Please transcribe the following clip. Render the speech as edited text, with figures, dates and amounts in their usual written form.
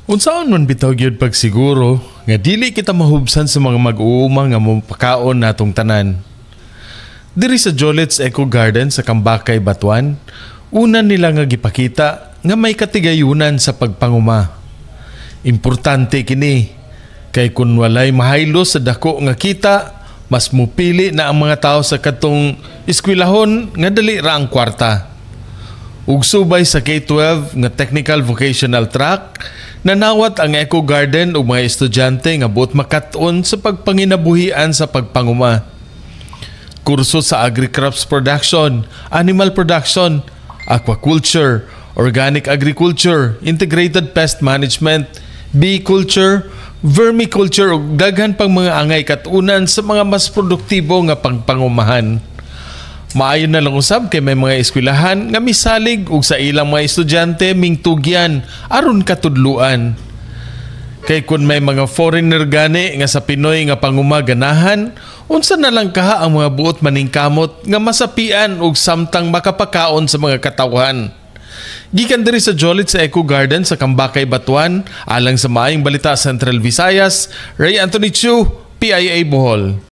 Unsaon man bitaw gyud pagsiguro nga dili kita mahubsan sa mga mag-uuma nga mopakaon natong tanan. Diri sa Jolets Eco Garden sa Cambacay, Batuan, una nila nga gipakita nga may katigayunan sa pagpanguma. Importante kini kay kun walay mahaylo sa dako nga kita, mas mupili na ang mga tao sa katong eskwelahon nga dali ra ang kwarta. Ug subay sa K-12 nga technical vocational track, nanawat ang Eco Garden ug mga estudyante nga buot makat-on sa pagpanginabuhian sa pagpanguma. Kurso sa agri-crops production, animal production, aquaculture, organic agriculture, integrated pest management, bee culture, vermiculture ug daghan pang mga angay kat-unan sa mga mas produktibo nga pagpangumahan. Maayon na lang usab kay may mga eskwelahan nga misalig ug sa ilang mga estudyante mingtugyan aron katudluan. Kay kun may mga foreigner gani nga sa Pinoy nga pangumaganahan, unsa na lang kaha ang mga buot maningkamot nga masapian ug samtang makapakaon sa mga katawhan. Gikan diri sa Jolets sa Eco Garden sa Cambacay, Batuan, alang sa Maayong Balita Central Visayas, Ray Anthony Chu, PIA Bohol.